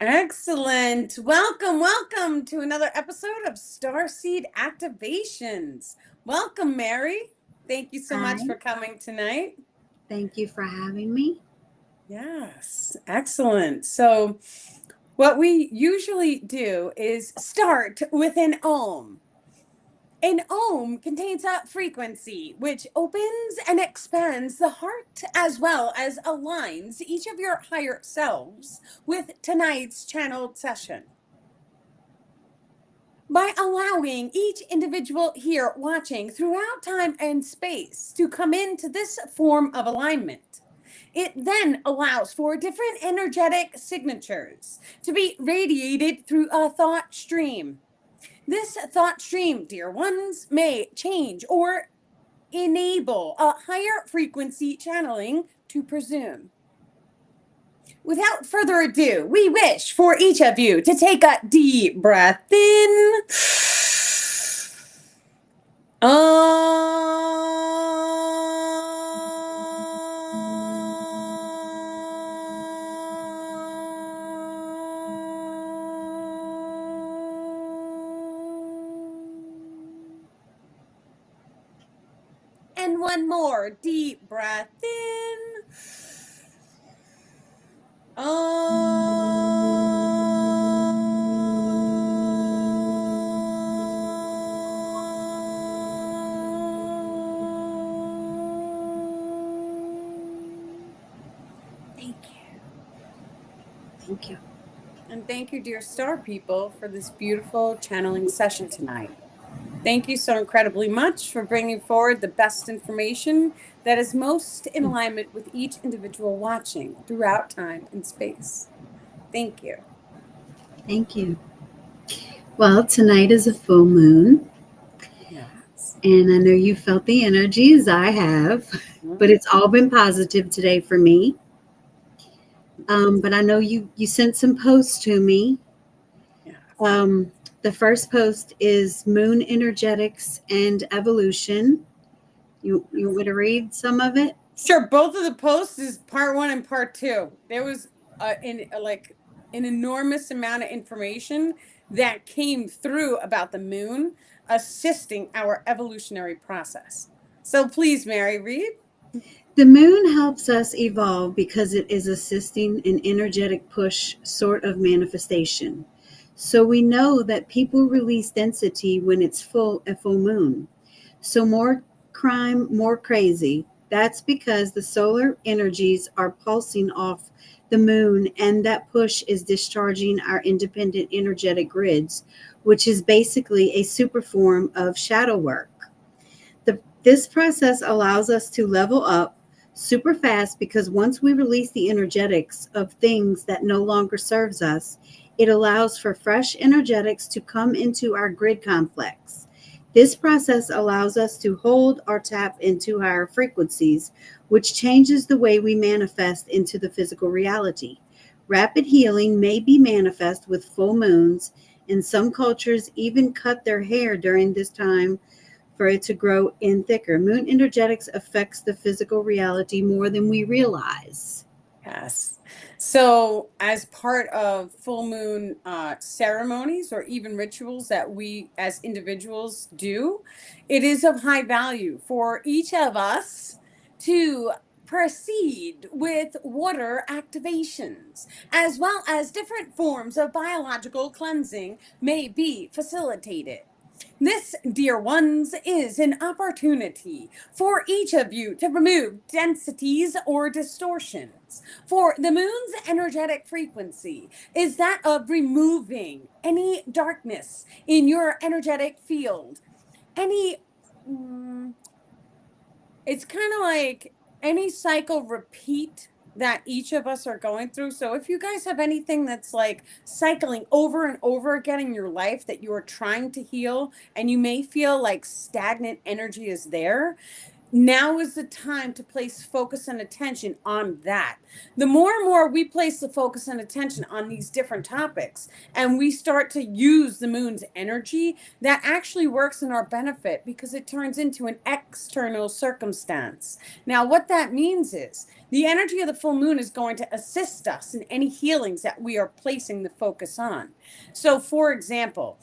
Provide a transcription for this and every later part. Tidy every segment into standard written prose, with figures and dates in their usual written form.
Excellent. Welcome to another episode of Starseed Activations. Welcome, Mary. Thank you so Hi, much for coming tonight. thank you for having me. Yes, excellent. So, what we usually do is start with an ohm. An ohm contains a frequency which opens and expands the heart as well as aligns each of your higher selves with tonight's channeled session. By allowing each individual here watching throughout time and space to come into this form of alignment. It then allows for different energetic signatures to be radiated through a thought stream. This thought stream, dear ones, may change or enable a higher frequency channeling to presume. Without further ado, we wish for each of you to take a deep breath in. And one more deep breath in. Thank you. Thank you. And thank you, dear star people, for this beautiful channeling session tonight. Thank you so incredibly much for bringing forward the best information that is most in alignment with each individual watching throughout time and space. Thank you. Thank you. Well, tonight is a full moon, Yes. and I know you felt the energies I have, but it's all been positive today for me. But I know you sent some posts to me. Yeah. The first post is Moon Energetics and Evolution. You want me to read some of it? Sure. Both of the posts is part one and part two. There was like an enormous amount of information that came through about the moon assisting our evolutionary process. So please, Mary, read. The moon helps us evolve because it is assisting an energetic push sort of manifestation. So we know that people release density when it's a full moon. So more crime, more crazy. That's because the solar energies are pulsing off the moon and that push is discharging our independent energetic grids, which is basically a super form of shadow work. This process allows us to level up super fast because once we release the energetics of things that no longer serves us, it allows for fresh energetics to come into our grid complex. This process allows us to hold or tap into higher frequencies, which changes the way we manifest into the physical reality. Rapid healing may be manifest with full moons, and some cultures even cut their hair during this time for it to grow in thicker. Moon energetics affects the physical reality more than we realize. Yes. So, as part of full moon ceremonies or even rituals that we as individuals do, it is of high value for each of us to proceed with water activations, as well as different forms of biological cleansing may be facilitated. This, dear ones, is an opportunity for each of you to remove densities or distortions. For the moon's energetic frequency is that of removing any darkness in your energetic field. Any, it's kind of like any cycle repeat that each of us are going through. So if you guys have anything that's like cycling over and over again in your life that you are trying to heal and you may feel like stagnant energy is there, Now is the time to place focus and attention on that. The more and more we place the focus and attention on these different topics, and we start to use the moon's energy, that actually works in our benefit because it turns into an external circumstance. Now, what that means is the energy of the full moon is going to assist us in any healings that we are placing the focus on. So, for example,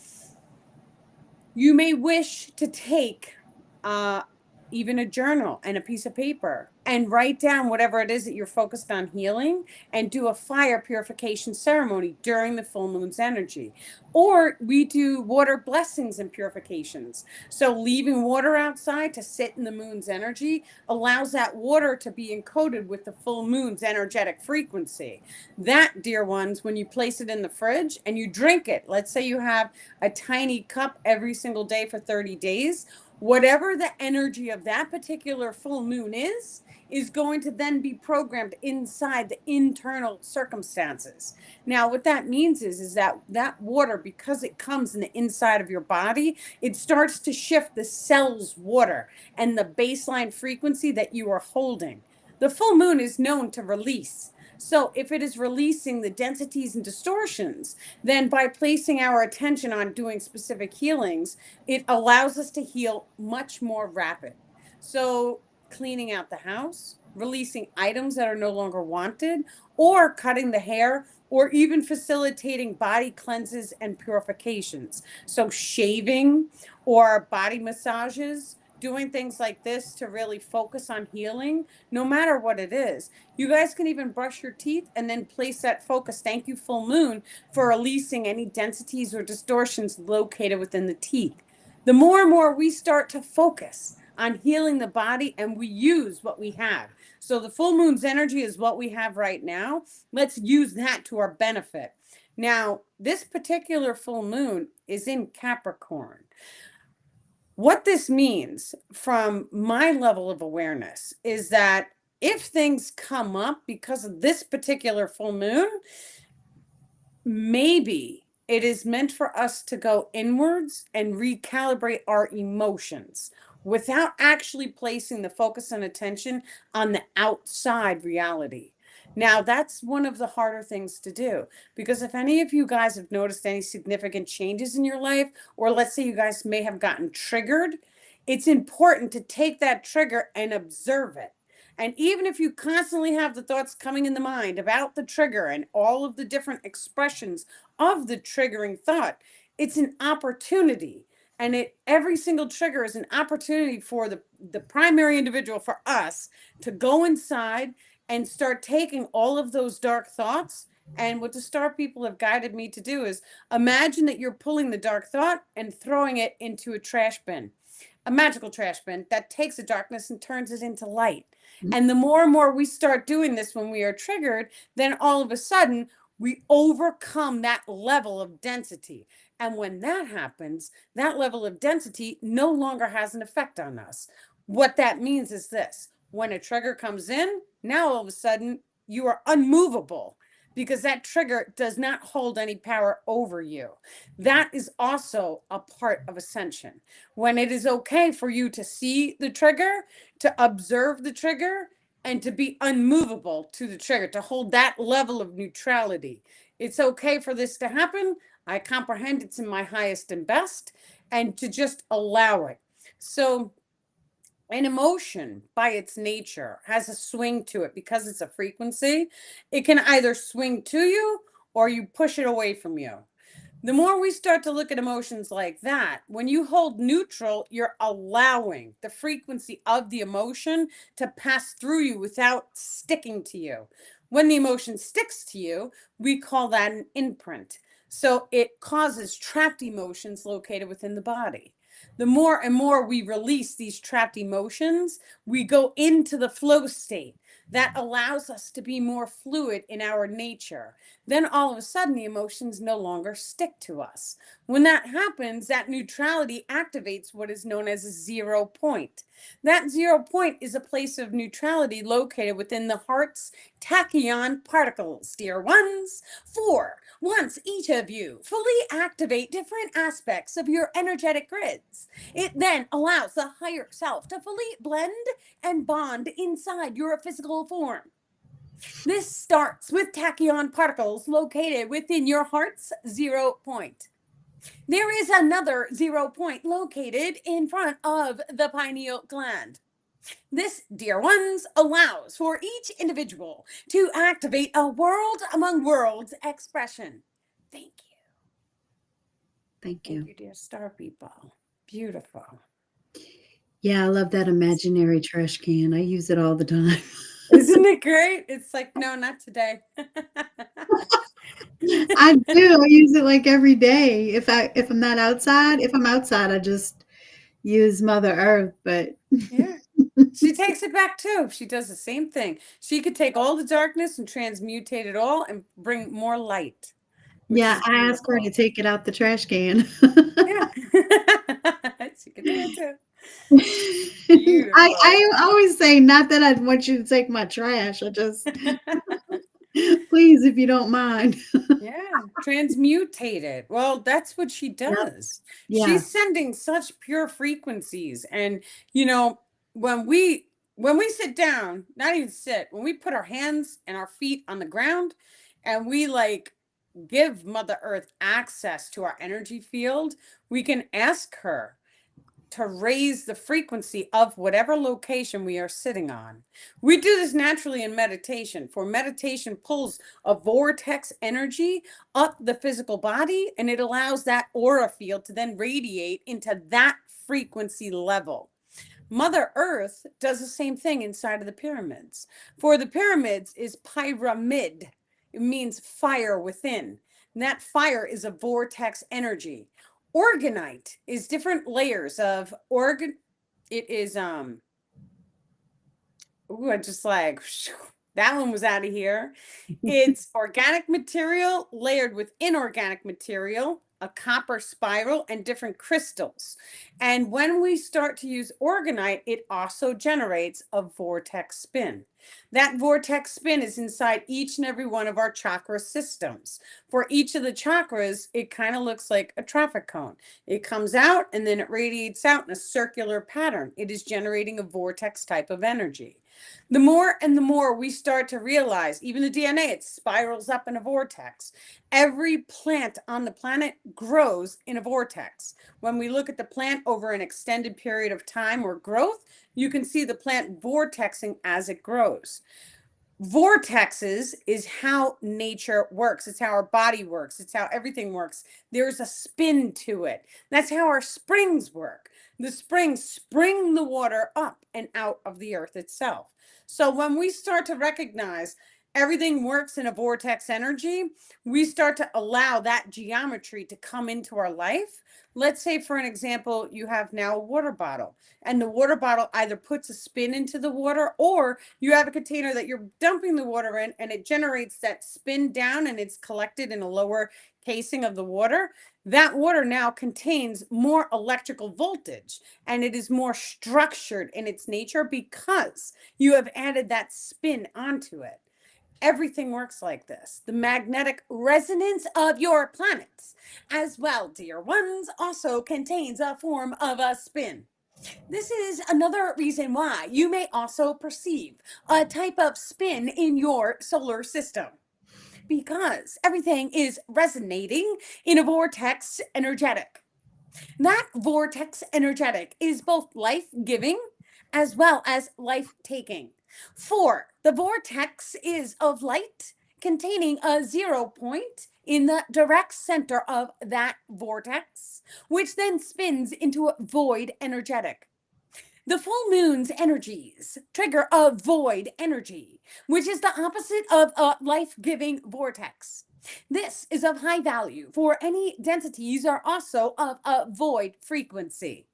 you may wish to take uh, even a journal and a piece of paper and write down whatever it is that you're focused on healing and do a fire purification ceremony during the full moon's energy. Or we do water blessings and purifications. So leaving water outside to sit in the moon's energy allows that water to be encoded with the full moon's energetic frequency. That, dear ones, when you place it in the fridge and you drink it, let's say you have a tiny cup every single day for 30 days, whatever the energy of that particular full moon is going to then be programmed inside the internal circumstances. Now, what that means is that that water, because it comes in the inside of your body, it starts to shift the cell's water and the baseline frequency that you are holding. The full moon is known to release. So if it is releasing the densities and distortions, then by placing our attention on doing specific healings, it allows us to heal much more rapid. So cleaning out the house, releasing items that are no longer wanted, or cutting the hair, or even facilitating body cleanses and purifications. So shaving or body massages, doing things like this to really focus on healing, no matter what it is. You guys can even brush your teeth and then place that focus. Thank you, full moon, for releasing any densities or distortions located within the teeth. The more and more we start to focus on healing the body and we use what we have. So the full moon's energy is what we have right now. Let's use that to our benefit. Now, this particular full moon is in Capricorn. What this means from my level of awareness is that if things come up because of this particular full moon, maybe it is meant for us to go inwards and recalibrate our emotions without actually placing the focus and attention on the outside reality. Now, that's one of the harder things to do because if any of you guys have noticed any significant changes in your life, or let's say you guys may have gotten triggered, it's important to take that trigger and observe it. And even if you constantly have the thoughts coming in the mind about the trigger and all of the different expressions of the triggering thought, it's an opportunity. And every single trigger is an opportunity for the primary individual, for us, to go inside and start taking all of those dark thoughts. And what the star people have guided me to do is imagine that you're pulling the dark thought and throwing it into a trash bin, a magical trash bin that takes the darkness and turns it into light. And the more and more we start doing this when we are triggered, then all of a sudden we overcome that level of density. And when that happens, that level of density no longer has an effect on us. What that means is this: when a trigger comes in, now all of a sudden you are unmovable because that trigger does not hold any power over you. That is also a part of ascension. When it is okay for you to see the trigger, to observe the trigger, and to be unmovable to the trigger, to hold that level of neutrality. It's okay for this to happen. I comprehend it's in my highest and best, and to just allow it. So, an emotion by its nature has a swing to it because it's a frequency. It can either swing to you or you push it away from you. The more we start to look at emotions like that, when you hold neutral, you're allowing the frequency of the emotion to pass through you without sticking to you. When the emotion sticks to you, we call that an imprint. So it causes trapped emotions located within the body. The more and more we release these trapped emotions, we go into the flow state that allows us to be more fluid in our nature. Then all of a sudden, the emotions no longer stick to us. When that happens, that neutrality activates what is known as a 0 point. That 0 point is a place of neutrality located within the heart's tachyon particles, dear ones. 4 Once each of you fully activate different aspects of your energetic grids, it then allows the higher self to fully blend and bond inside your physical form. This starts with tachyon particles located within your heart's 0 point. There is another 0 point located in front of the pineal gland. This, dear ones, allows for each individual to activate a world among worlds expression. Thank you. Thank Thank you. you, dear star people. Beautiful. Yeah, I love that imaginary trash can. I use it all the time. Isn't it great? It's like, no, not today. I do. I use it like every day. If I'm not outside, if I'm outside, I just use Mother Earth. But Yeah. She takes it back too. She does the same thing. She could take all the darkness and transmutate it all and bring more light, which yeah, is I ask her to beautiful. take it out the trash can. Yeah. She could do it too. I Beautiful. always say, not that I want you to take my trash. I just, please, if you don't mind. Yeah, transmutated. Well, that's what she Yep. does. Yeah. She's sending such pure frequencies. And you know, when we sit down, not even sit, when we put our hands and our feet on the ground and we like give Mother Earth access to our energy field, we can ask her to raise the frequency of whatever location we are sitting on. We do this naturally in meditation, for meditation pulls a vortex energy up the physical body and it allows that aura field to then radiate into that frequency level. Mother Earth does the same thing inside of the pyramids. For the pyramids is pyramid. It means fire within. And that fire is a vortex energy. Organite is different layers of organ. It is ooh, I just like that one was out of here. It's organic material layered with inorganic material, a copper spiral, and different crystals. And when we start to use organite, it also generates a vortex spin. That vortex spin is inside each and every one of our chakra systems. For each of the chakras, it kind of looks like a traffic cone. It comes out and then it radiates out in a circular pattern. It is generating a vortex type of energy. The more and the more we start to realize, even the DNA, it spirals up in a vortex. Every plant on the planet grows in a vortex. When we look at the plant over an extended period of time or growth, you can see the plant vortexing as it grows. Vortexes is how nature works. It's how our body works. It's how everything works. There's a spin to it. That's how our springs work. The springs spring the water up and out of the earth itself. So when we start to recognize everything works in a vortex energy, we start to allow that geometry to come into our life. Let's say, for an example, you have now a water bottle, and the water bottle either puts a spin into the water, or you have a container that you're dumping the water in and it generates that spin down and it's collected in a lower casing of the water. That water now contains more electrical voltage and it is more structured in its nature because you have added that spin onto it. Everything works like this. The magnetic resonance of your planets, as well, dear ones, also contains a form of a spin. This is another reason why you may also perceive a type of spin in your solar system, because everything is resonating in a vortex energetic. That vortex energetic is both life giving as well as life taking. For the vortex is of light containing a 0 point in the direct center of that vortex, which then spins into a void energetic. The full moon's energies trigger a void energy, which is the opposite of a life giving vortex. This is of high value, for any densities are also of a void frequency.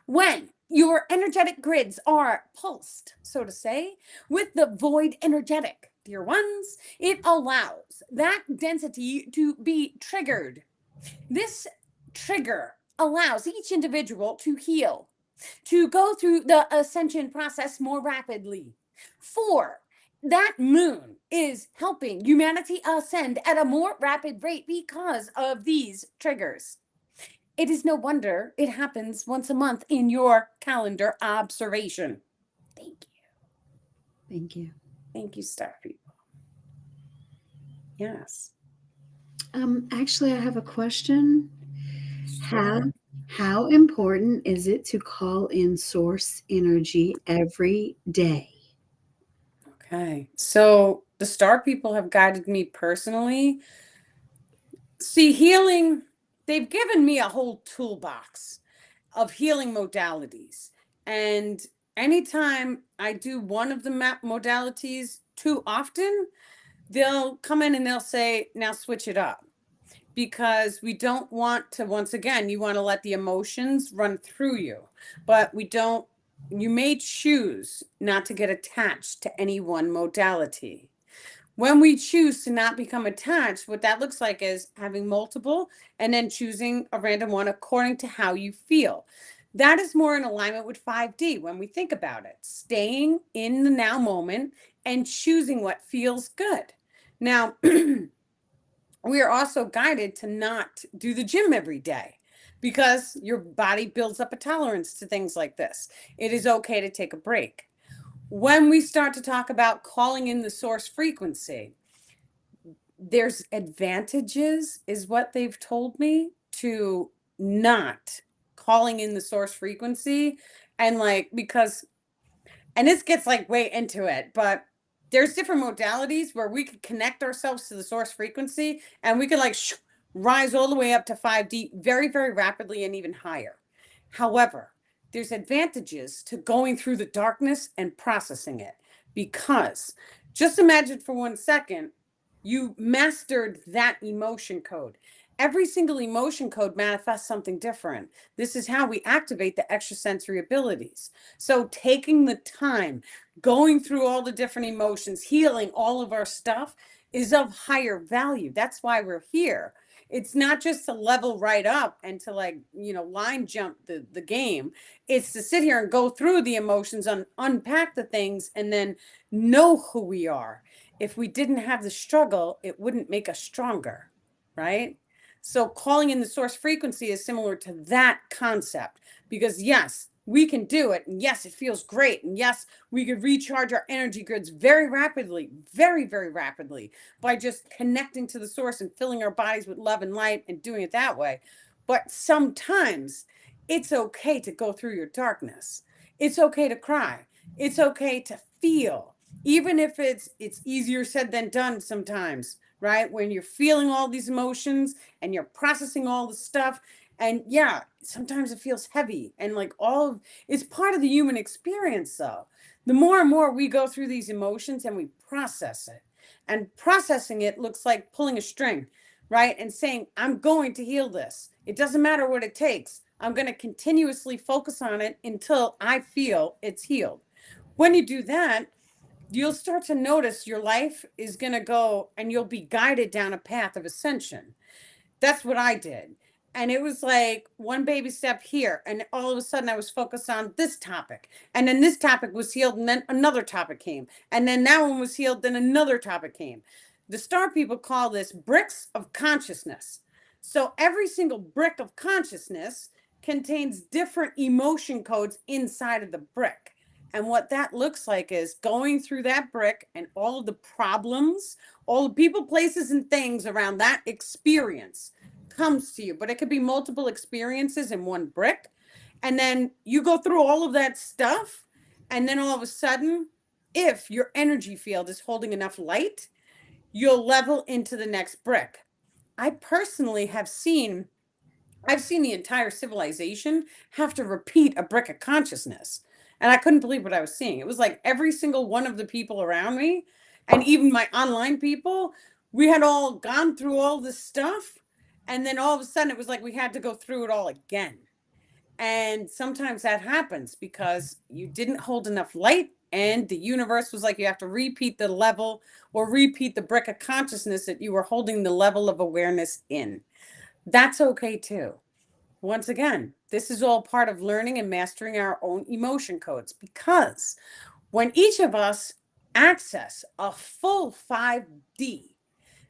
When your energetic grids are pulsed, so to say, with the void energetic, dear ones, it allows that density to be triggered. This trigger allows each individual to heal, to go through the ascension process more rapidly. 4, that moon is helping humanity ascend at a more rapid rate because of these triggers. It is no wonder it happens once a month in your calendar observation. Thank you. Thank you. Thank you, Star People. Yes. Actually, I have a question. How Sure. how important is it to call in source energy every day? Okay. So the Star People have guided me personally. See, healing, they've given me a whole toolbox of healing modalities. And anytime I do one of the modalities too often, they'll come in and they'll say, now switch it up. Because we don't want to, once again, you want to let the emotions run through you, but we don't, you may choose not to get attached to any one modality. When we choose to not become attached, what that looks like is having multiple and then choosing a random one according to how you feel. That is more in alignment with 5D when we think about it, staying in the now moment and choosing what feels good. Now, we are also guided to not do the gym every day because your body builds up a tolerance to things like this. It is okay to take a break. When we start to talk about calling in the source frequency, there's advantages, is what they've told me, to not calling in the source frequency. And like, because, and this gets like way into it, but there's different modalities where we could connect ourselves to the source frequency and we could like rise all the way up to 5D very, very rapidly and even higher. However, there's advantages to going through the darkness and processing it, because just imagine for 1 second you mastered that emotion code. Every single emotion code manifests something different. This is how we activate the extrasensory abilities. So taking the time, going through all the different emotions, healing all of our stuff is of higher value. That's why we're here. It's not just to level right up and to like, line jump the game. It's to sit here and go through the emotions, unpack the things, and then know who we are. If we didn't have the struggle, it wouldn't make us stronger, right? So calling in the source frequency is similar to that concept, because yes, we can do it. And yes, it feels great. And yes, we could recharge our energy grids very rapidly, very, very rapidly, by just connecting to the source and filling our bodies with love and light and doing it that way. But sometimes it's okay to go through your darkness. It's okay to cry. It's okay to feel, even if it's easier said than done sometimes, right? When you're feeling all these emotions and you're processing all the stuff, and yeah, sometimes it feels heavy, and like all of it's part of the human experience. Though the more and more we go through these emotions and we process it, and processing it looks like pulling a string, right? And saying, I'm going to heal this. It doesn't matter what it takes. I'm going to continuously focus on it until I feel it's healed. When you do that, you'll start to notice your life is going to go, and you'll be guided down a path of ascension. That's what I did. And it was like one baby step here. And all of a sudden, I was focused on this topic. And then this topic was healed. And then another topic came. And then that one was healed. Then another topic came. The Star People call this bricks of consciousness. So every single brick of consciousness contains different emotion codes inside of the brick. And what that looks like is going through that brick and all of the problems, all the people, places, and things around that experience comes to you. But it could be multiple experiences in one brick. And then you go through all of that stuff. And then all of a sudden, if your energy field is holding enough light, you'll level into the next brick. I personally I've seen the entire civilization have to repeat a brick of consciousness. And I couldn't believe what I was seeing. It was like every single one of the people around me, and even my online people, we had all gone through all this stuff. And then all of a sudden, it was like we had to go through it all again. And sometimes that happens because you didn't hold enough light. And the universe was like, you have to repeat the level or repeat the brick of consciousness that you were holding the level of awareness in. That's okay too. Once again, this is all part of learning and mastering our own emotion codes, because when each of us access a full 5D,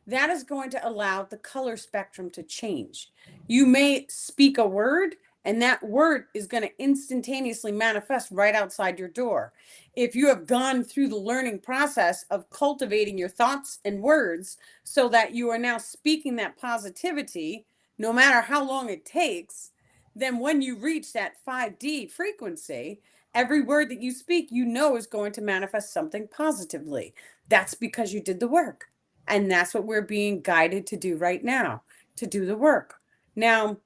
that is going to allow the color spectrum to change. You may speak a word, and that word is going to instantaneously manifest right outside your door. If you have gone through the learning process of cultivating your thoughts and words so that you are now speaking that positivity, no matter how long it takes, then when you reach that 5D frequency, every word that you speak, you know, is going to manifest something positively. That's because you did the work. And that's what we're being guided to do right now, to do the work. Now,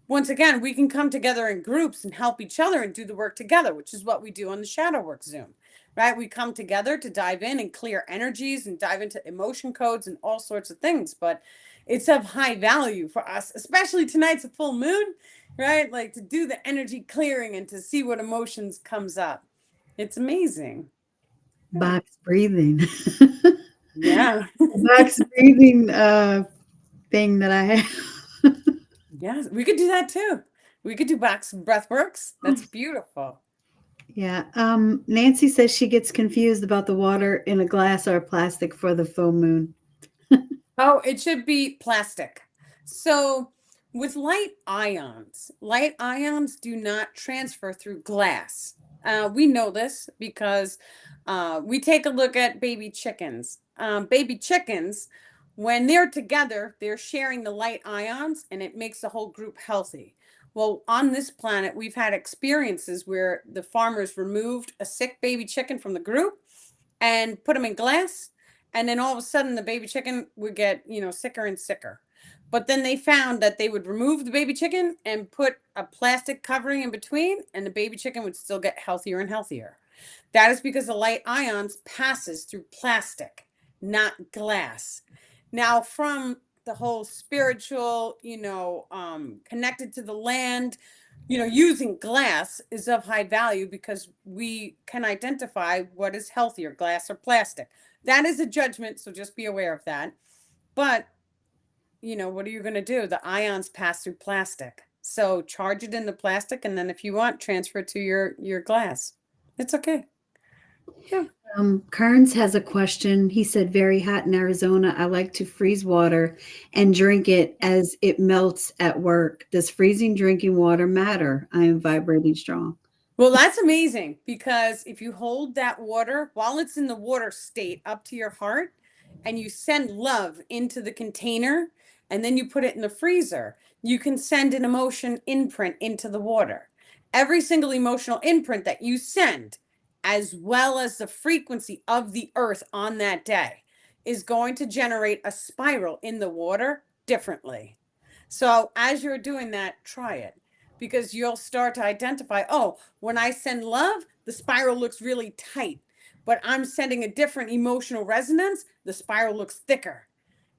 once again, we can come together in groups and help each other and do the work together, which is what we do on the Shadow Work Zoom, right? We come together to dive in and clear energies and dive into emotion codes and all sorts of things. But it's of high value for us, especially tonight's a full moon, right? Like to do the energy clearing and to see what emotions comes up. It's amazing. Yeah. Box breathing. Yeah. Box breathing thing that I have. Yes, we could do that too. We could do box breath works. That's beautiful. Yeah. Nancy says she gets confused about the water in a glass or a plastic for the full moon. Oh, it should be plastic. So, with light ions do not transfer through glass. We know this because we take a look at baby chickens. Baby chickens, when they're together, they're sharing the light ions and it makes the whole group healthy. Well, on this planet, we've had experiences where the farmers removed a sick baby chicken from the group and put them in glass, and then all of a sudden the baby chicken would get, sicker and sicker. But then they found that they would remove the baby chicken and put a plastic covering in between, and the baby chicken would still get healthier and healthier. That is because the light ions passes through plastic, not glass. Now, from the whole spiritual, connected to the land, using glass is of high value because we can identify what is healthier, glass or plastic. That is a judgment, so just be aware of that. But, what are you going to do? The ions pass through plastic. So charge it in the plastic, and then if you want, transfer it to your glass. It's okay. Yeah. Kearns has a question. He said, very hot in Arizona. I like to freeze water and drink it as it melts at work. Does freezing drinking water matter? I am vibrating strong. Well, that's amazing because if you hold that water while it's in the water state up to your heart and you send love into the container and then you put it in the freezer, you can send an emotion imprint into the water. Every single emotional imprint that you send, as well as the frequency of the earth on that day, is going to generate a spiral in the water differently. So as you're doing that, try it because you'll start to identify, oh, when I send love, the spiral looks really tight, but I'm sending a different emotional resonance, the spiral looks thicker,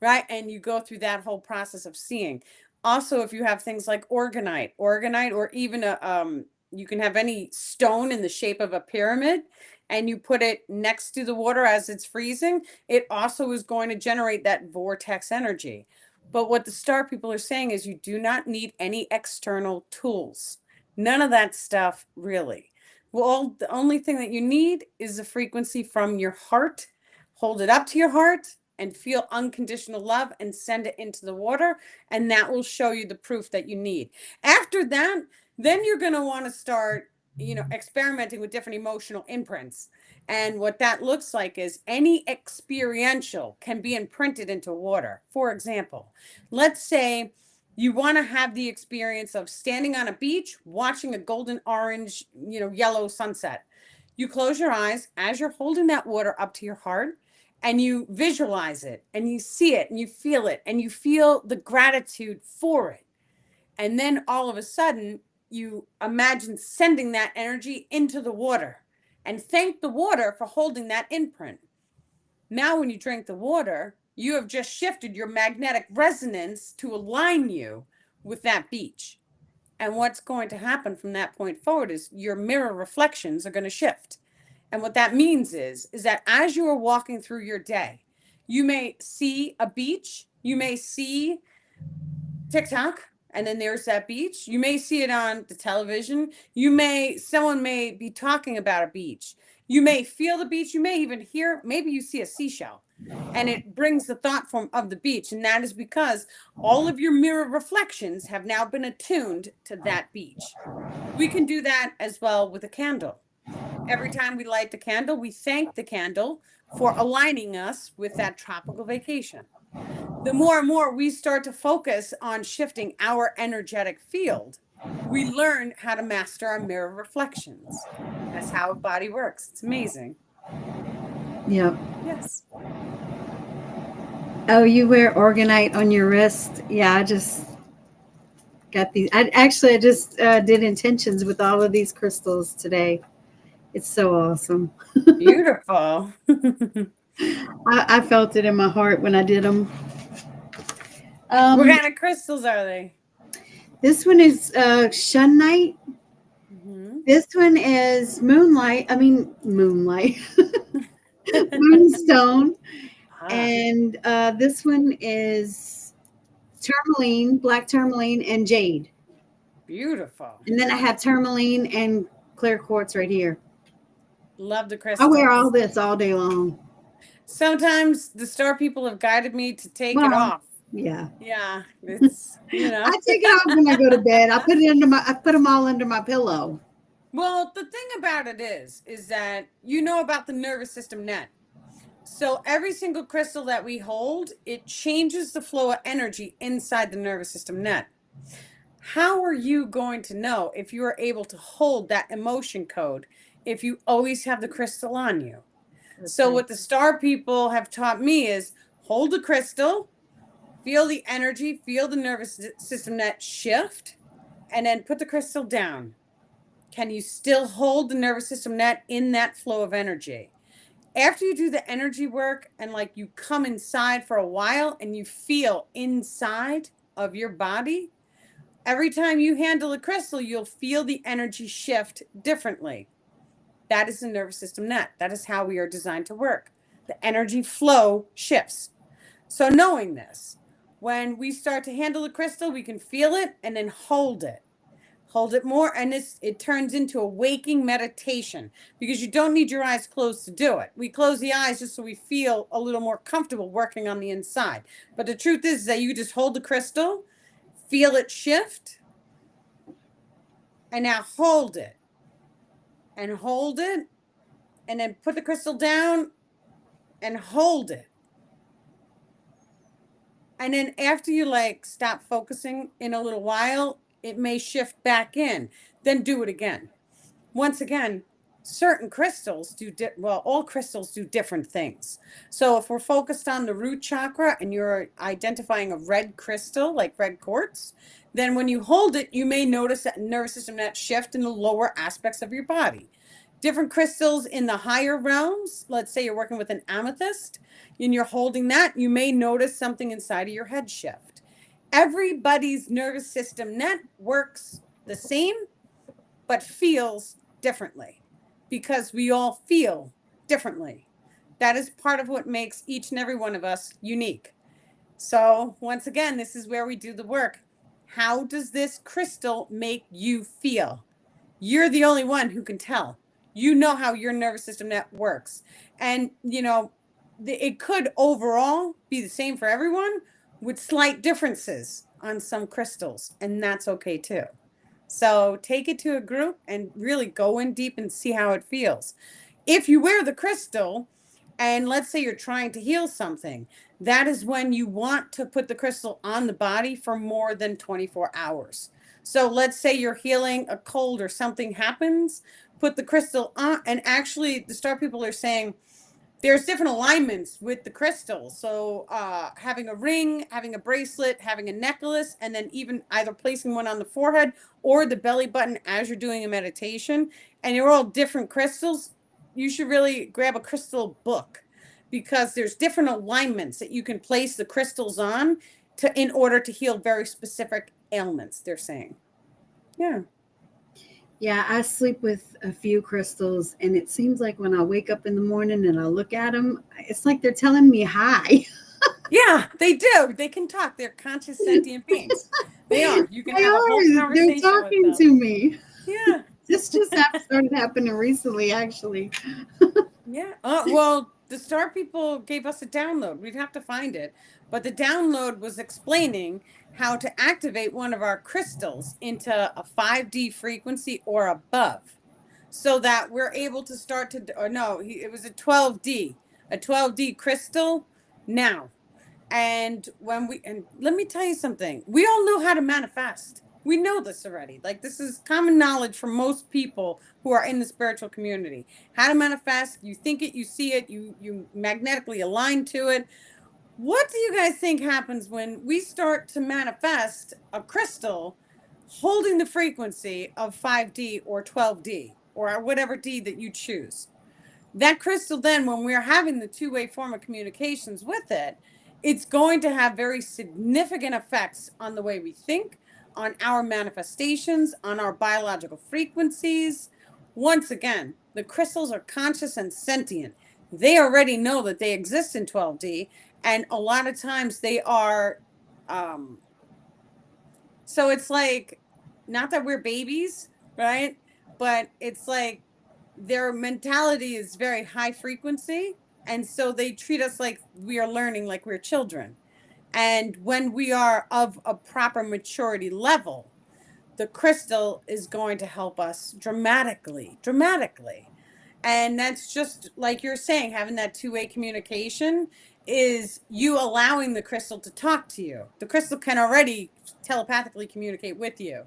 right? And you go through that whole process of seeing. Also, if you have things like organite, or even you can have any stone in the shape of a pyramid and you put it next to the water as it's freezing, it also is going to generate that vortex energy. But what the star people are saying is you do not need any external tools. None of that stuff, really. Well, the only thing that you need is the frequency from your heart. Hold it up to your heart and feel unconditional love and send it into the water. And that will show you the proof that you need. After that, then you're going to want to start, experimenting with different emotional imprints. And what that looks like is any experiential can be imprinted into water. For example, let's say you want to have the experience of standing on a beach, watching a golden orange, yellow sunset. You close your eyes as you're holding that water up to your heart and you visualize it and you see it and you feel it and you feel the gratitude for it. And then all of a sudden, you imagine sending that energy into the water and thank the water for holding that imprint. Now, when you drink the water, you have just shifted your magnetic resonance to align you with that beach. And what's going to happen from that point forward is your mirror reflections are going to shift. And what that means is that as you are walking through your day, you may see a beach, you may see TikTok, and then there's that beach. You may see it on the television. Someone may be talking about a beach. You may feel the beach, you may even hear, maybe you see a seashell, and it brings the thought form of the beach. And that is because all of your mirror reflections have now been attuned to that beach. We can do that as well with a candle. Every time we light the candle, we thank the candle for aligning us with that tropical vacation. The more and more we start to focus on shifting our energetic field, we learn how to master our mirror reflections. That's how a body works. It's amazing. Yep. Yes. Oh, you wear organite on your wrist? Yeah, I just got these. I just did intentions with all of these crystals today. It's so awesome. Beautiful. I felt it in my heart when I did them. What Um, kind of crystals are they? this one is shunite. Mm-hmm. This one is moonlight. I mean, moonlight, moonstone. Ah, And this one is tourmaline, black tourmaline, and jade. beautiful. And then I have tourmaline and clear quartz right here. Love the I wear all crystals. this all day long. Sometimes the star people have guided me to take it Well, off. yeah. Yeah, it's, I take it off when I go to bed. I put them all under my pillow. Well, the thing about it is that you know about the nervous system net. So every single crystal that we hold, it changes the flow of energy inside the nervous system net. How are you going to know if you are able to hold that emotion code if you always have the crystal on you? That's So right. what the star people have taught me is hold the crystal, feel the energy, feel the nervous system net shift, and then put the crystal down. Can you still hold the nervous system net in that flow of energy? After you do the energy work and like you come inside for a while and you feel inside of your body, every time you handle a crystal, you'll feel the energy shift differently. That is the nervous system net. That is how we are designed to work. The energy flow shifts. So, knowing this, when we start to handle the crystal, we can feel it and then hold it. Hold it more, and it turns into a waking meditation because you don't need your eyes closed to do it. We close the eyes just so we feel a little more comfortable working on the inside. But the truth is that you just hold the crystal, feel it shift, and now hold it and hold it, and then put the crystal down and hold it. And then after you like stop focusing in a little while, it may shift back in. Then do it again. Once again, certain crystals do well, all crystals do different things. So if we're focused on the root chakra and you're identifying a red crystal like red quartz, then when you hold it, you may notice that nervous system that shift in the lower aspects of your body. Different crystals in the higher realms, let's say you're working with an amethyst and you're holding that, you may notice something inside of your head shift. Everybody's nervous system net works the same but feels differently because we all feel differently. That is part of what makes each and every one of us unique. So, once again, this is where we do the work. How does this crystal make you feel? You're the only one who can tell. You know how your nervous system net works. And, it could overall be the same for everyone with slight differences on some crystals, and that's okay too. So take it to a group and really go in deep and see how it feels. If you wear the crystal, and let's say you're trying to heal something, that is when you want to put the crystal on the body for more than 24 hours. So let's say you're healing a cold or something happens, put the crystal on. And actually, the star people are saying there's different alignments with the crystals. So having a ring, having a bracelet, having a necklace, and then even either placing one on the forehead or the belly button as you're doing a meditation, and you're all different crystals, you should really grab a crystal book because there's different alignments that you can place the crystals on to in order to heal very specific ailments, they're saying. Yeah. Yeah, I sleep with a few crystals, and it seems like when I wake up in the morning and I look at them, it's like they're telling me hi. Yeah, they do. They can talk. They're conscious sentient beings. They are. You can They have a whole are. They're conversation with talking them. to me. Yeah. This just started happening recently, actually. Yeah. Well, the star people gave us a download. We'd have to find it. But the download was explaining how to activate one of our crystals into a 5D frequency or above so that we're able to start to, or no, it was a 12D crystal now. And and let me tell you something, we all know how to manifest. We know this already. Like, this is common knowledge for most people who are in the spiritual community. How to manifest, you think it, you see it, you magnetically align to it. What do you guys think happens when we start to manifest a crystal holding the frequency of 5D or 12D or whatever D that you choose? That crystal, then, when we're having the two-way form of communications with it, it's going to have very significant effects on the way we think, on our manifestations, on our biological frequencies. Once again, the crystals are conscious and sentient. They already know that they exist in 12D, and a lot of times they are so it's like, not that we're babies, right? But it's like their mentality is very high frequency. And so they treat us like we are learning, like we're children. And when we are of a proper maturity level, the crystal is going to help us dramatically, dramatically. And that's just like you're saying, having that two-way communication is you allowing the crystal to talk to you. The crystal can already telepathically communicate with you.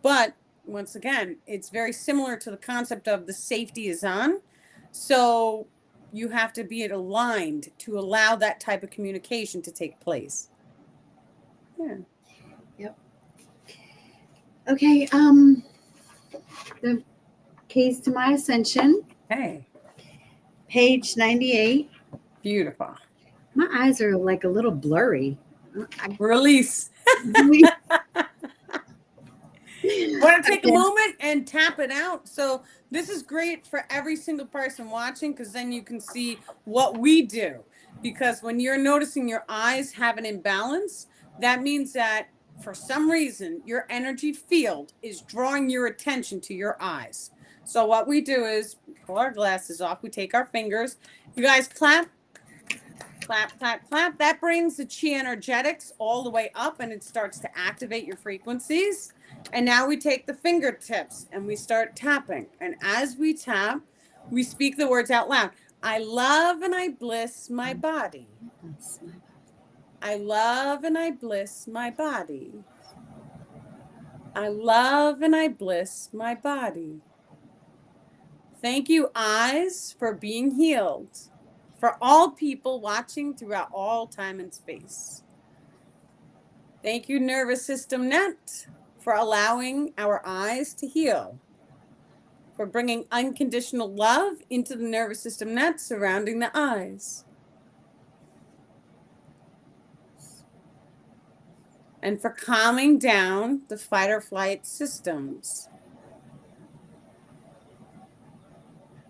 But once again, it's very similar to the concept of the safety is on. So you have to be aligned to allow that type of communication to take place. Yeah. Yep. Okay. The Keys to My Ascension, Hey, page 98. beautiful. My eyes are like a little blurry. Release. I, Want to take a moment and tap it out? So this is great for every single person watching, because then you can see what we do. Because when you're noticing your eyes have an imbalance, that means that for some reason your energy field is drawing your attention to your eyes. So what we do is pull our glasses off. We take our fingers. You guys clap. Clap, clap, clap. That brings the chi energetics all the way up, and it starts to activate your frequencies. And now we take the fingertips and we start tapping. And as we tap, we speak the words out loud. I love and I bliss my body. I love and I bliss my body. I love and I bliss my body. Thank you, eyes, for being healed. For all people watching throughout all time and space. Thank you, nervous system net, for allowing our eyes to heal, for bringing unconditional love into the nervous system net surrounding the eyes, and for calming down the fight or flight systems.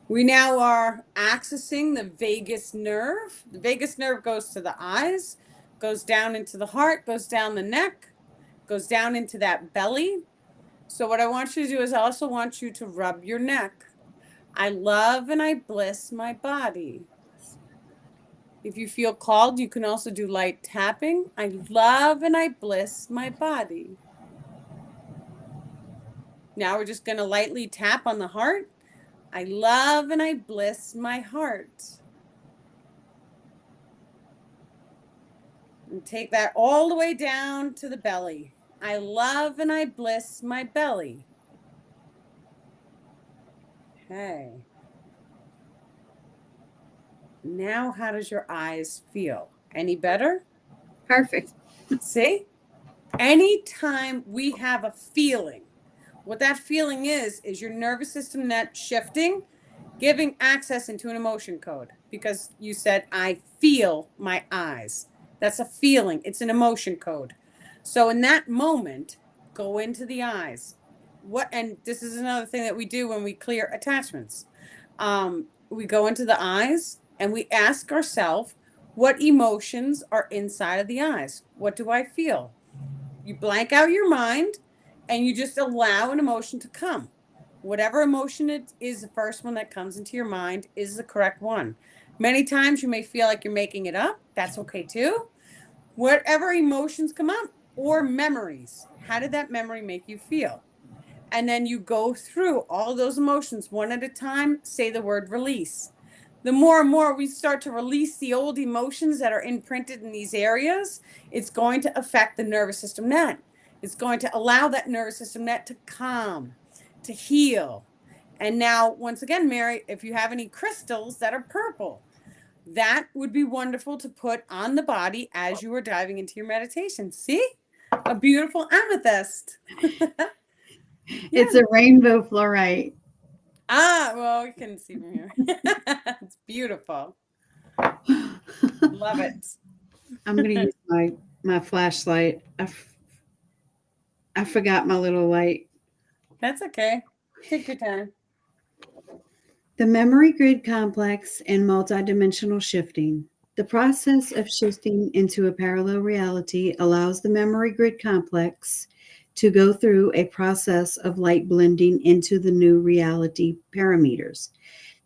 We now are accessing the vagus nerve. The vagus nerve goes to the eyes, goes down into the heart, goes down the neck, goes down into that belly. So what I want you to do is I also want you to rub your neck. I love and I bliss my body. If you feel called, you can also do light tapping. I love and I bliss my body. Now we're just going to lightly tap on the heart. I love and I bliss my heart. And take that all the way down to the belly. I love and I bliss my belly. Okay. Now, how does your eyes feel? Any better? Perfect. See? Anytime we have a feeling, what that feeling is your nervous system net shifting, giving access into an emotion code, because you said, I feel my eyes. That's a feeling. It's an emotion code. So in that moment, go into the eyes. And this is another thing that we do when we clear attachments. We go into the eyes and we ask ourselves, what emotions are inside of the eyes? What do I feel? You blank out your mind and you just allow an emotion to come. Whatever emotion it is, the first one that comes into your mind is the correct one. Many times you may feel like you're making it up. That's okay too. Whatever emotions come up or memories, how did that memory make you feel? And then you go through all those emotions one at a time, say the word release. The more and more we start to release the old emotions that are imprinted in these areas, it's going to affect the nervous system net. It's going to allow that nervous system net to calm, to heal. And now, once again, Mary, if you have any crystals that are purple, that would be wonderful to put on the body as you are diving into your meditation. See? A beautiful amethyst. It's Yeah. a rainbow fluorite. Well, you can see from here. It's beautiful. Love it. I'm going to use my flashlight. I forgot my little light. That's okay. Take your time. The memory grid complex and multidimensional shifting. The process of shifting into a parallel reality allows the memory grid complex to go through a process of light blending into the new reality parameters.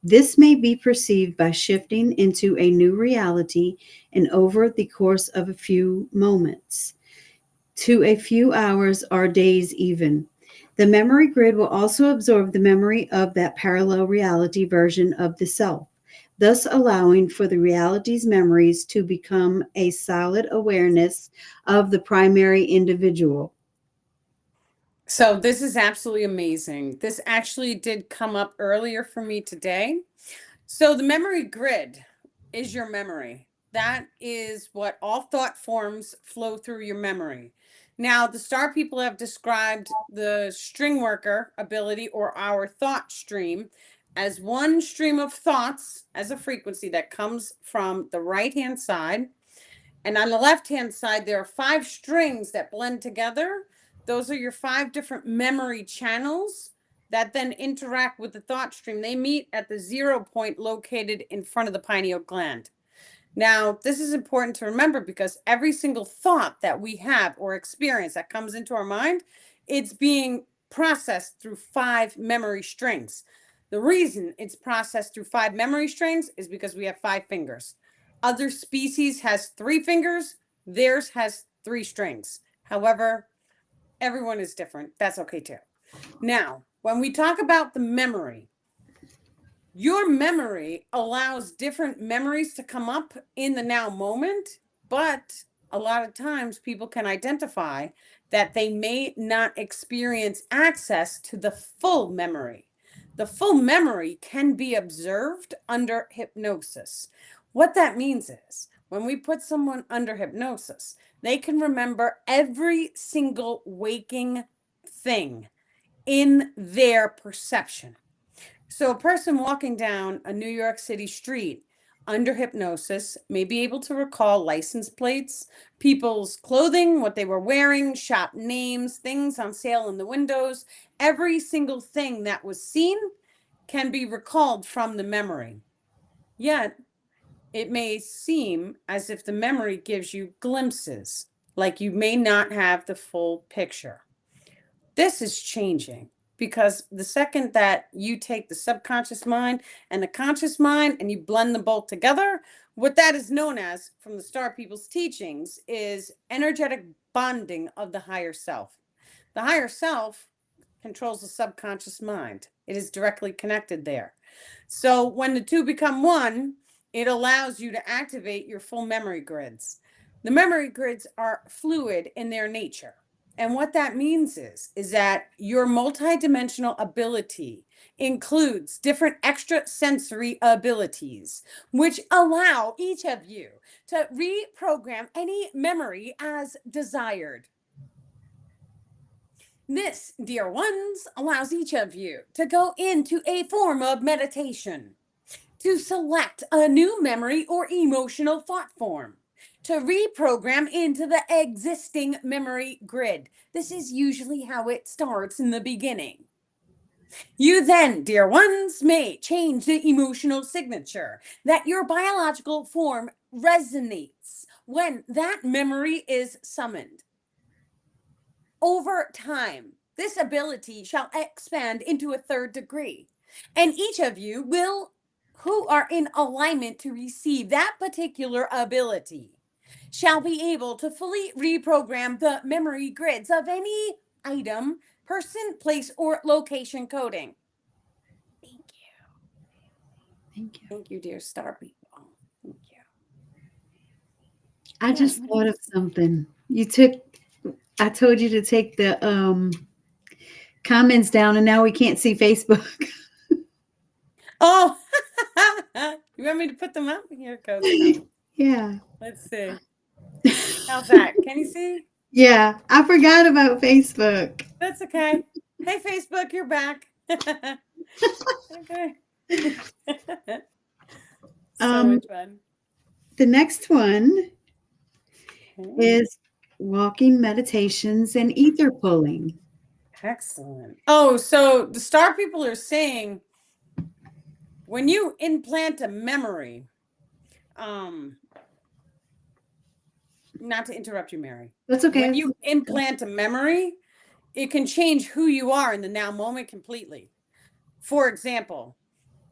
This may be perceived by shifting into a new reality and over the course of a few moments to a few hours or days even. The memory grid will also absorb the memory of that parallel reality version of the self, thus allowing for the reality's memories to become a solid awareness of the primary individual. So, this is absolutely amazing. This actually did come up earlier for me today. So, the memory grid is your memory. That is what all thought forms flow through your memory. Now, the star people have described the string worker ability or our thought stream as one stream of thoughts as a frequency that comes from the right hand side. And on the left hand side, there are 5 strings that blend together. Those are your 5 different memory channels that then interact with the thought stream. They meet at the 0 point located in front of the pineal gland. Now, this is important to remember because every single thought that we have or experience that comes into our mind, it's being processed through 5 memory strings. The reason it's processed through 5 memory strings is because we have 5 fingers. Other species has 3 fingers, theirs has 3 strings. However, everyone is different. That's okay too. Now, when we talk about the memory, your memory allows different memories to come up in the now moment, but a lot of times people can identify that they may not experience access to the full memory. The full memory can be observed under hypnosis. What that means is when we put someone under hypnosis, they can remember every single waking thing in their perception. So, a person walking down a New York City street under hypnosis may be able to recall license plates, people's clothing, what they were wearing, shop names, things on sale in the windows. Every single thing that was seen can be recalled from the memory. Yet, it may seem as if the memory gives you glimpses, like you may not have the full picture. This is changing because the second that you take the subconscious mind and the conscious mind and you blend them both together, what that is known as from the Star People's teachings is energetic bonding of the higher self. The higher self controls the subconscious mind, it is directly connected there. So when the two become one, it allows you to activate your full memory grids. The memory grids are fluid in their nature. And what that means is that your multidimensional ability includes different extrasensory abilities, which allow each of you to reprogram any memory as desired. This, dear ones, allows each of you to go into a form of meditation, to select a new memory or emotional thought form, to reprogram into the existing memory grid. This is usually how it starts in the beginning. You then, dear ones, may change the emotional signature that your biological form resonates when that memory is summoned. Over time, this ability shall expand into a third degree. And each of you will, who are in alignment to receive that particular ability, shall be able to fully reprogram the memory grids of any item, person, place, or location coding. Thank you. Thank you. Thank you, dear star people. Thank you. I Yeah. just thought of something. I told you to take the comments down, and now we can't see Facebook. Oh, you want me to put them up? Here it goes. Yeah. Let's see. How's that? Can you see? Yeah. I forgot about Facebook. That's okay. Hey, Facebook, you're back. Okay. So Um, much fun. the next one Okay. is walking meditations and ether pulling. Excellent. Oh, so the star people are saying when you implant a memory, um, not to interrupt you, Mary. That's When okay. you implant a memory, it can change who you are in the now moment completely. For example,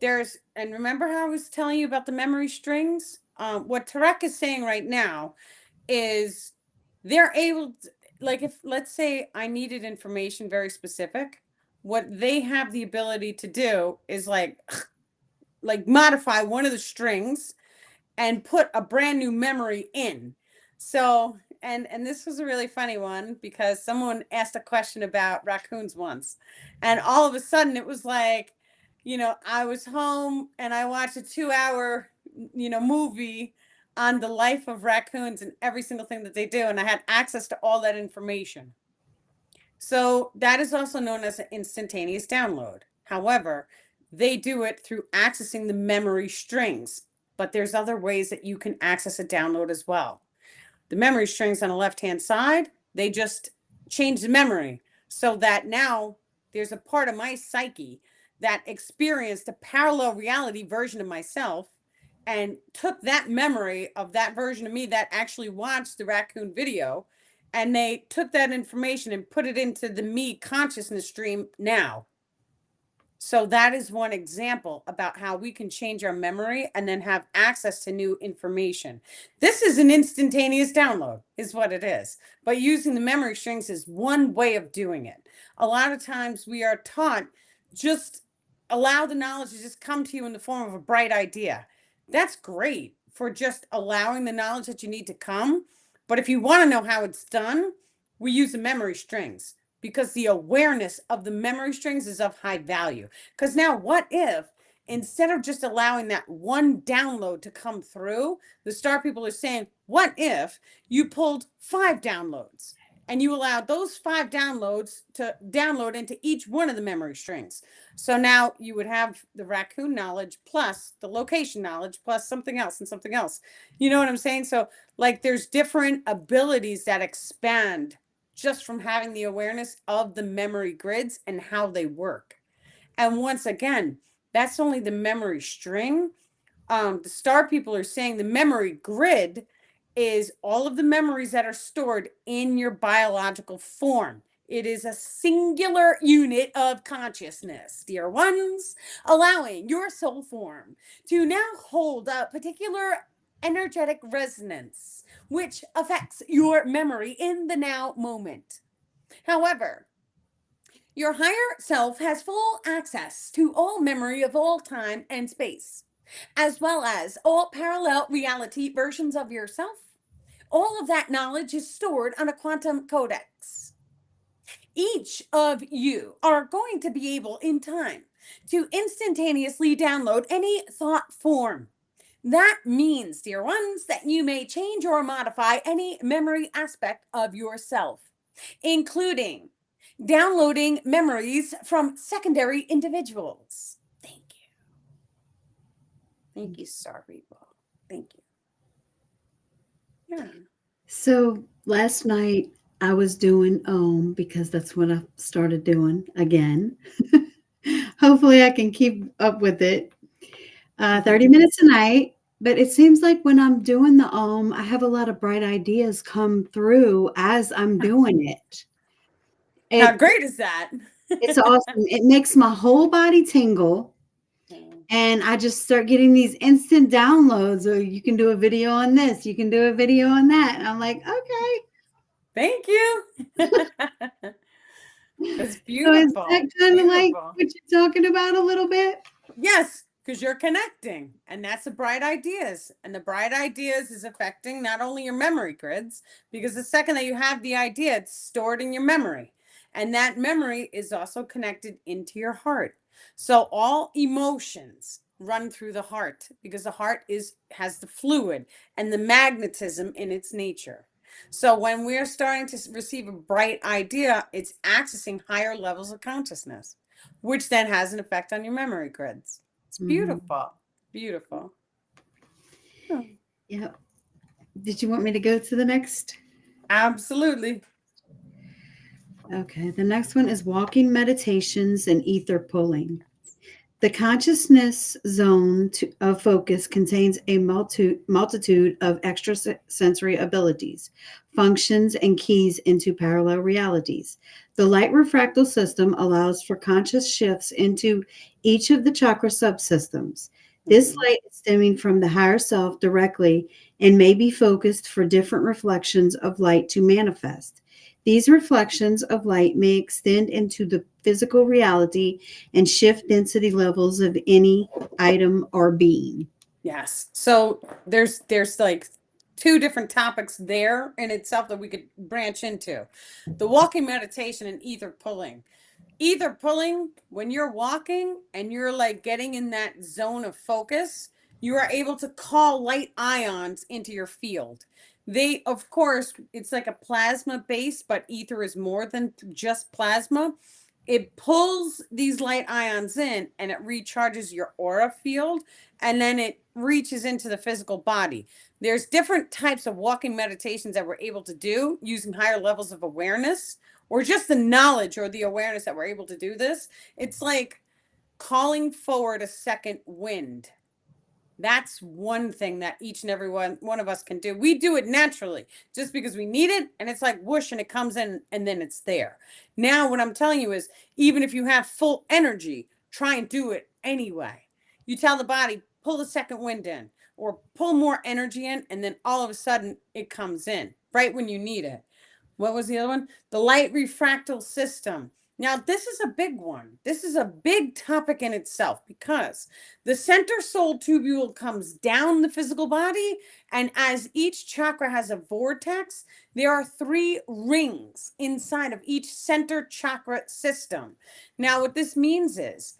and remember how I was telling you about the memory strings? What Tarek is saying right now is they're able to, like, if let's say I needed information very specific, what they have the ability to do is like modify one of the strings and put a brand new memory in. So, and this was a really funny one because someone asked a question about raccoons once, and all of a sudden it was like, I was home and I watched a 2 hour, movie on the life of raccoons and every single thing that they do, and I had access to all that information. So that is also known as an instantaneous download. However, they do it through accessing the memory strings, but there's other ways that you can access a download as well. The memory strings on the left-hand side, they just change the memory so that now there's a part of my psyche that experienced a parallel reality version of myself and took that memory of that version of me that actually watched the raccoon video, and they took that information and put it into the me consciousness stream now. So that is one example about how we can change our memory and then have access to new information. This is an instantaneous download, is what it is. But using the memory strings is one way of doing it. A lot of times we are taught just allow the knowledge to just come to you in the form of a bright idea. That's great for just allowing the knowledge that you need to come. But if you want to know how it's done, we use the memory strings because the awareness of the memory strings is of high value. Because now, what if instead of just allowing that one download to come through, the star people are saying, what if you pulled 5 downloads and you allowed those 5 downloads to download into each one of the memory strings? So now you would have the raccoon knowledge plus the location knowledge plus something else and something else. You know what I'm saying? So, like, there's different abilities that expand just from having the awareness of the memory grids and how they work. And once again, that's only the memory string. The star people are saying the memory grid is all of the memories that are stored in your biological form. It is a singular unit of consciousness, dear ones, allowing your soul form to now hold a particular energetic resonance, which affects your memory in the now moment. However, your higher self has full access to all memory of all time and space, as well as all parallel reality versions of yourself. All of that knowledge is stored on a quantum codex. Each of you are going to be able in time to instantaneously download any thought form. That means, dear ones, that you may change or modify any memory aspect of yourself, including downloading memories from secondary individuals. Thank you. Thank you, star people. Thank you. Yeah. So last night I was doing because that's what I started doing again. Hopefully I can keep up with it. 30 minutes a night. But it seems like when I'm doing the I have a lot of bright ideas come through as I'm doing it. How It great is that? it's awesome. It makes my whole body tingle, Oh, and I just start getting these instant downloads. Or you can do a video on this, you can do a video on that. And I'm like, okay. thank you. It's So is beautiful. that kind of like Beautiful. what you're talking about a little bit? Yes, because you're connecting, and that's the bright ideas. And the bright ideas is affecting not only your memory grids, because the second that you have the idea, it's stored in your memory. And that memory is also connected into your heart. So all emotions run through the heart because the heart is has the fluid and the magnetism in its nature. So when we're starting to receive a bright idea, it's accessing higher levels of consciousness, which then has an effect on your memory grids. It's Mhm. beautiful. Beautiful. Oh, Yeah. Did you want me to go to the next? absolutely. Okay. The next one is walking meditations and ether pulling. The consciousness zone of focus contains a multitude of extrasensory abilities, functions, and keys into parallel realities. The light refractal system allows for conscious shifts into each of the chakra subsystems. This Mhm. light is stemming from the higher self directly and may be focused for different reflections of light to manifest. These reflections of light may extend into the physical reality and shift density levels of any item or being. Yes. So there's like two different topics there in itself that we could branch into. The walking meditation and ether pulling. Either pulling when you're walking and you're like getting in that zone of focus, you are able to call light ions into your field. They, of course, it's like a plasma base, but ether is more than just plasma. It pulls these light ions in and it recharges your aura field, and then it reaches into the physical body. There's different types of walking meditations that we're able to do using higher levels of awareness or just the knowledge or the awareness that we're able to do this. It's like calling forward a second wind. That's one thing that each and every one of us can do. We do it naturally just because we need it, and it's like whoosh, and it comes in, and then it's there. Now, what I'm telling you is, even if you have full energy, try and do it anyway. You tell the body, pull the second wind in, or pull more energy in, and then all of a sudden it comes in right when you need it. What was the other one? The light refractal system. Now, this is a big one. This is a big topic in itself because the center soul tubule comes down the physical body, and as each chakra has a vortex, there are three rings inside of each center chakra system. Now, what this means is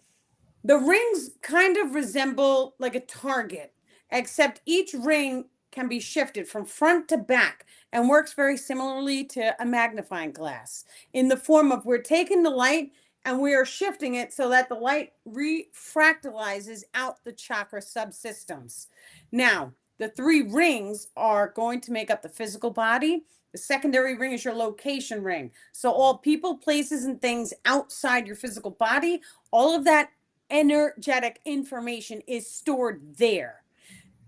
the rings kind of resemble like a target, except each ring can be shifted from front to back and works very similarly to a magnifying glass in the form of we're taking the light and we are shifting it so that the light refractalizes out the chakra subsystems. Now, the three rings are going to make up the physical body. The secondary ring is your location ring. So, all people, places, and things outside your physical body, all of that energetic information is stored there.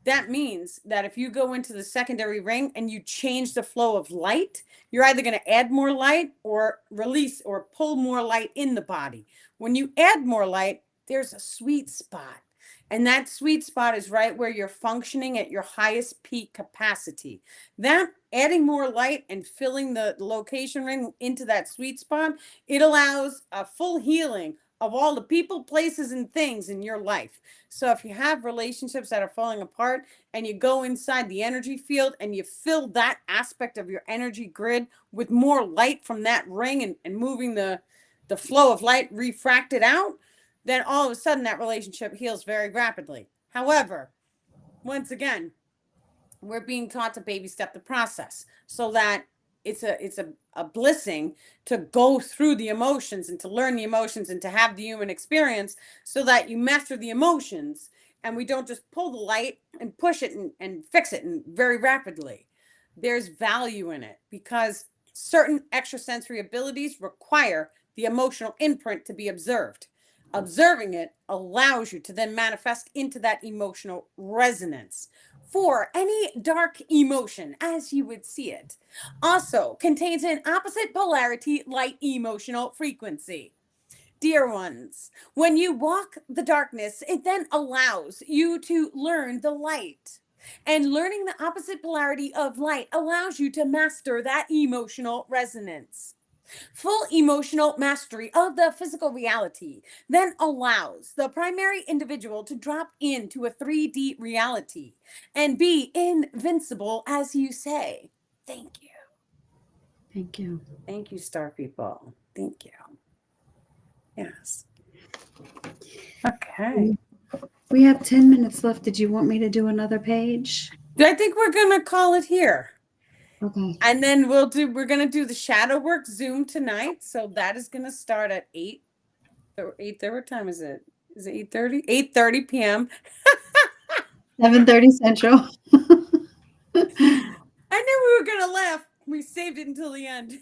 That means that if you go into the secondary ring and you change the flow of light, you're either going to add more light or release or pull more light in the body. When you add more light, there's a sweet spot. And that sweet spot is right where you're functioning at your highest peak capacity. That adding more light and filling the location ring into that sweet spot, it allows a full healing of all the people, places, and things in your life. So if you have relationships that are falling apart and you go inside the energy field and you fill that aspect of your energy grid with more light from that ring and moving the flow of light refracted out, then all of a sudden that relationship heals very rapidly. However, once again, we're being taught to baby step the process so that it's a blessing to go through the emotions and to learn the emotions and to have the human experience so that you master the emotions and we don't just pull the light and push it and fix it and very rapidly. There's value in it because certain extrasensory abilities require the emotional imprint to be observed. Observing it allows you to then manifest into that emotional resonance. 4, any dark emotion as you would see it also contains an opposite polarity light emotional frequency. Dear ones, when you walk the darkness, it then allows you to learn the light. And learning the opposite polarity of light allows you to master that emotional resonance. Full emotional mastery of the physical reality then allows the primary individual to drop into a 3D reality and be invincible, as you say. Thank you. Thank you. Thank you, star people. Thank you. Yes. Okay. We have 10 minutes left. Did you want me to do another page? I think we're gonna call it here. Okay. And then we're gonna do the shadow work Zoom tonight. So that is gonna start at 8 or 8:30. What time is it? Is it 8:30? 8:30 p.m. 7:30 Central. I knew we were gonna laugh. We saved it until the end.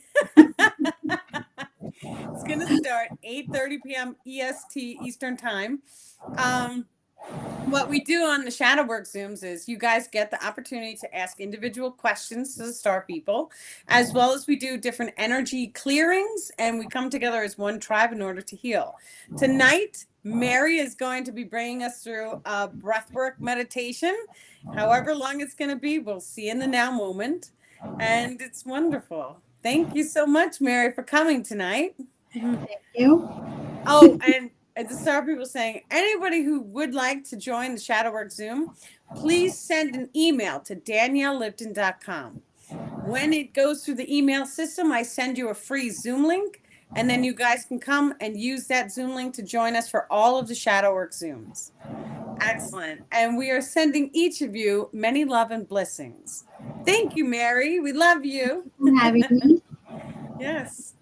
It's gonna start 8:30 p.m. EST Eastern Time. What we do on the shadow work Zooms is you guys get the opportunity to ask individual questions to the star people, as well as we do different energy clearings, and we come together as one tribe in order to heal. Tonight, Mary is going to be bringing us through a breathwork meditation. However long it's going to be, we'll see in the now moment. And it's wonderful. Thank you so much, Mary, for coming tonight. Thank you. Oh, and the star people saying anybody who would like to join the Shadowwork Zoom, please send an email to daniellelipton.com. When it goes through the email system, I send you a free Zoom link, and then you guys can come and use that Zoom link to join us for all of the Shadowwork Zooms. Excellent. And we are sending each of you many love and blessings. Thank you, Mary. We love you. Thank you for having me. Yes.